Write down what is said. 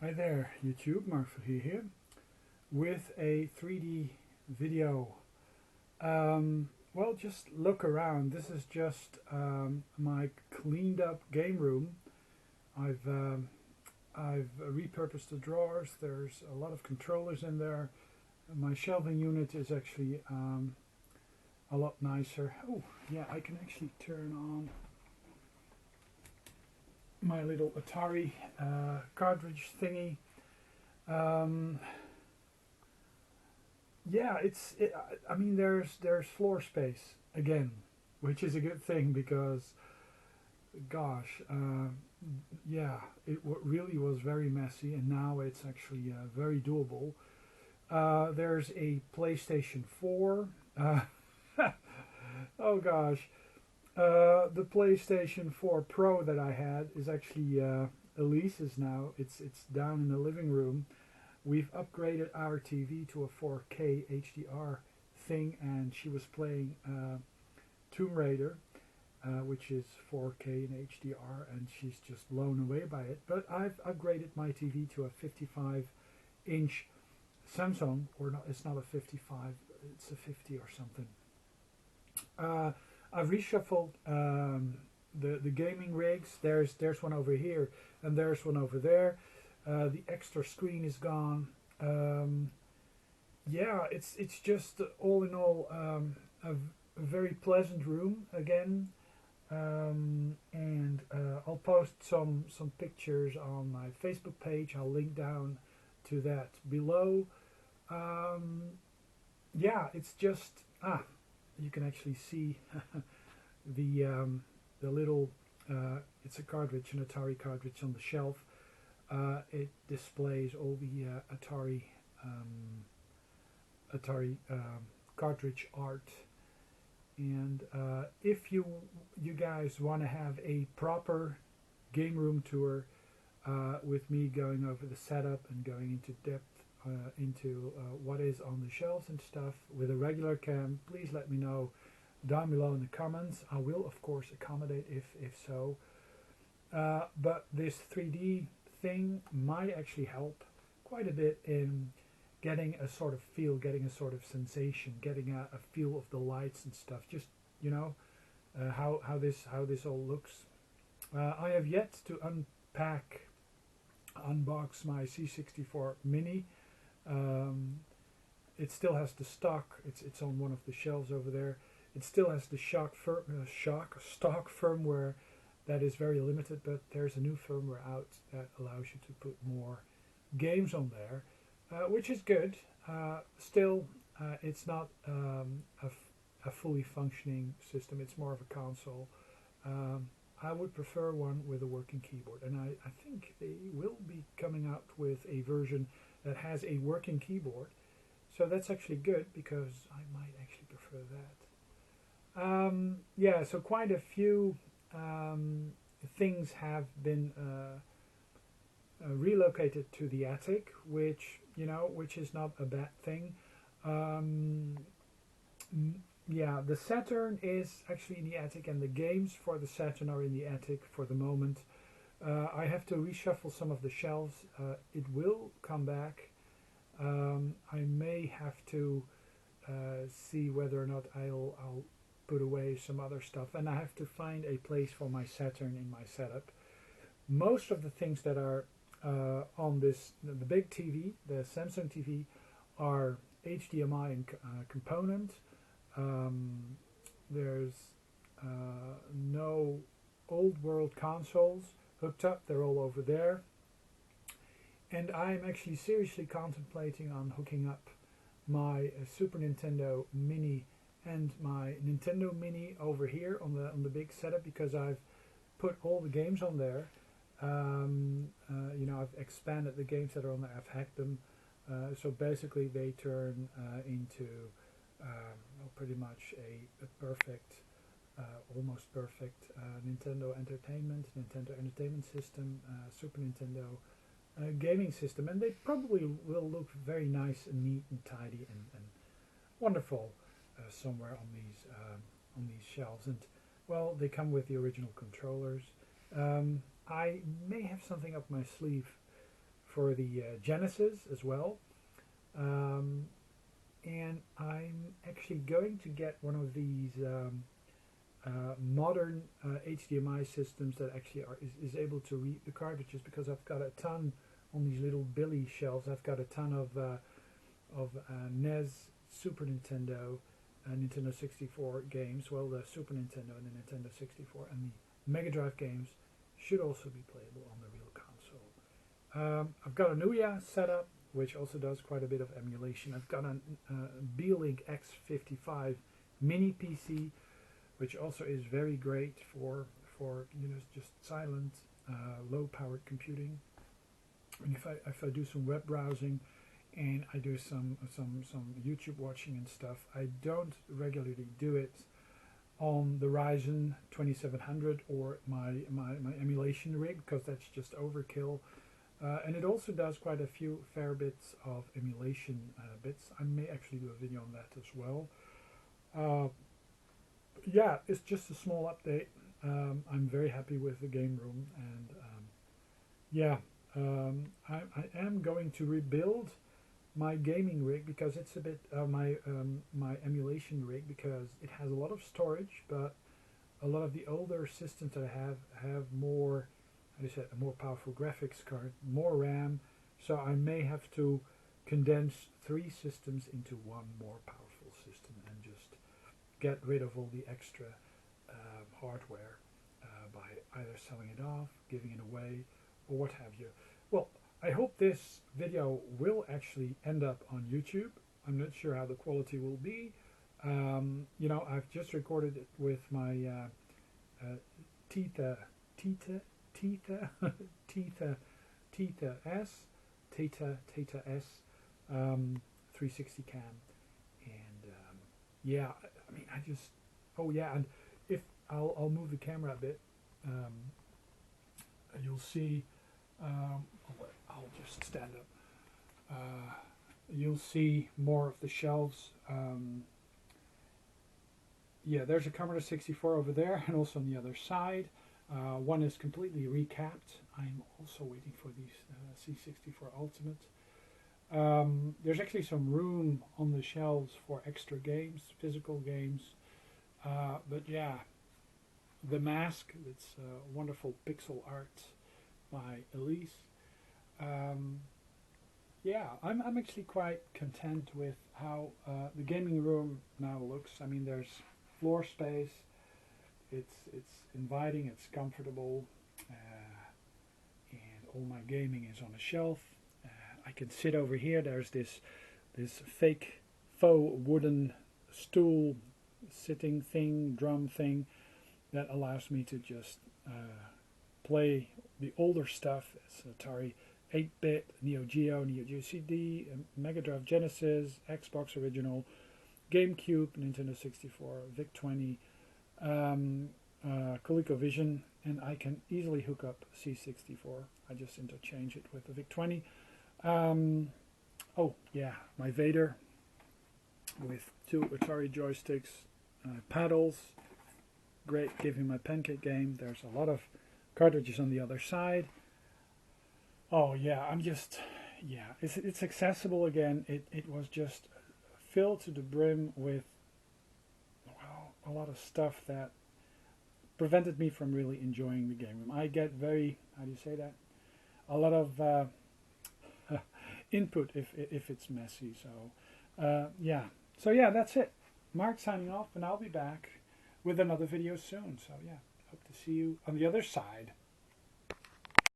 Hi there, YouTube, Mark here with a 3D video. Well, just look around. This is just my cleaned up game room. I've repurposed the drawers. There's a lot of controllers in there. My shelving unit is actually a lot nicer. Oh, yeah, I can actually turn on my little Atari cartridge thingy. Yeah, I mean, there's floor space again, which is a good thing because, gosh, yeah, really was very messy, and now it's actually very doable. There's a PlayStation 4. Oh gosh, the PlayStation 4 Pro that I had is actually Elise's now. It's down in the living room. We've upgraded our TV to a 4K HDR thing, and she was playing Tomb Raider, which is 4K in HDR, and she's just blown away by it. But I've upgraded my TV to a 55-inch Samsung, or not, it's not a 55, it's a 50 or something. I've reshuffled the gaming rigs. There's one over here, and there's one over there. The extra screen is gone. Yeah, it's just all in all a very pleasant room again. And I'll post some pictures on my Facebook page. I'll link down to that below. Yeah, it's just you can actually see the little it's a cartridge, an Atari cartridge on the shelf. It displays all the Atari cartridge art, and if you guys want to have a proper game room tour with me going over the setup and going into depth into what is on the shelves and stuff with a regular cam, please let me know down below in the comments. I will of course accommodate if so. But this 3D thing might actually help quite a bit in getting a sort of feel, getting a sort of sensation, getting a feel of the lights and stuff. Just how this all looks. I have yet to unbox my C64 Mini. It still has the stock. It's on one of the shelves over there. It still has the stock firmware that is very limited, but there's a new firmware out that allows you to put more games on there, which is good. Still, it's not a fully functioning system. It's more of a console. I would prefer one with a working keyboard, and I think they will be coming out with a version that has a working keyboard. So that's actually good because I might actually prefer that. Yeah, so quite a few things have been relocated to the attic, which is not a bad thing. Yeah, the Saturn is actually in the attic, and the games for the Saturn are in the attic for the moment. I have to reshuffle some of the shelves. It will come back. I may have to see whether or not I'll put away some other stuff, and I have to find a place for my Saturn in my setup. Most of the things that are on the big TV, the Samsung TV, are HDMI and component. There's no old world consoles hooked up. They're all over there, and I'm actually seriously contemplating on hooking up my Super Nintendo Mini and my Nintendo Mini over here on the big setup, because I've put all the games on there. I've expanded the games that are on there. I've hacked them, so basically they turn into pretty much a perfect, almost perfect Nintendo Entertainment System, Super Nintendo gaming system, and they probably will look very nice and neat and tidy and wonderful somewhere on these shelves. And well, they come with the original controllers. I may have something up my sleeve for the Genesis as well. And I'm actually going to get one of these modern HDMI systems that actually is able to read the cartridges, because I've got a ton on these little Billy shelves. I've got a ton of NES, Super Nintendo, Nintendo 64 games. Well, the Super Nintendo and the Nintendo 64 and the Mega Drive games should also be playable on the real console. I've got a Nuya setup, which also does quite a bit of emulation. I've got a B-Link X55 mini PC, which also is very great for just silent, low-powered computing. And if I do some web browsing and I do some YouTube watching and stuff, I don't regularly do it on the Ryzen 2700 or my emulation rig, because that's just overkill. And it also does quite a few fair bits of emulation bits. I may actually do a video on that as well. Yeah, it's just a small update. I'm very happy with the Gameroom, and yeah, I am going to rebuild my gaming rig, because it's a bit my emulation rig, because it has a lot of storage, but a lot of the older systems that I have more, how do you say, a more powerful graphics card, more RAM, so I may have to condense 3 systems into one more powerful system and just get rid of all the extra hardware by either selling it off, giving it away, or what have you. Well, I hope this video will actually end up on YouTube. I'm not sure how the quality will be. You know, I've just recorded it with my Theta S 360 cam, and yeah, I mean, I just, oh yeah, and if I'll move the camera a bit, you'll see. I'll just stand up. You'll see more of the shelves. Yeah, there's a Commodore 64 over there, and also on the other side. One is completely recapped. I'm also waiting for these C64 Ultimate. There's actually some room on the shelves for extra games, physical games. But yeah, the Mask, it's wonderful pixel art by Elise. Yeah, I'm actually quite content with how the gaming room now looks. I mean, there's floor space. It's inviting. It's comfortable, and all my gaming is on a shelf. I can sit over here. There's this faux wooden stool sitting thing, drum thing, that allows me to just play the older stuff. It's Atari 8-bit, Neo Geo CD, Mega Drive Genesis, Xbox Original, GameCube, Nintendo 64, VIC-20, ColecoVision, and I can easily hook up C64. I just interchange it with the VIC-20. Oh yeah, my Vader with 2 Atari joysticks, paddles, great, giving my pancake game. There's a lot of cartridges on the other side. Oh yeah, I'm just, yeah, it's accessible again. It was just filled to the brim with, well, a lot of stuff that prevented me from really enjoying the game room. I get very, how do you say that? A lot of input if it's messy. So yeah. So yeah, that's it. Mark signing off, and I'll be back with another video soon. So yeah, hope to see you on the other side.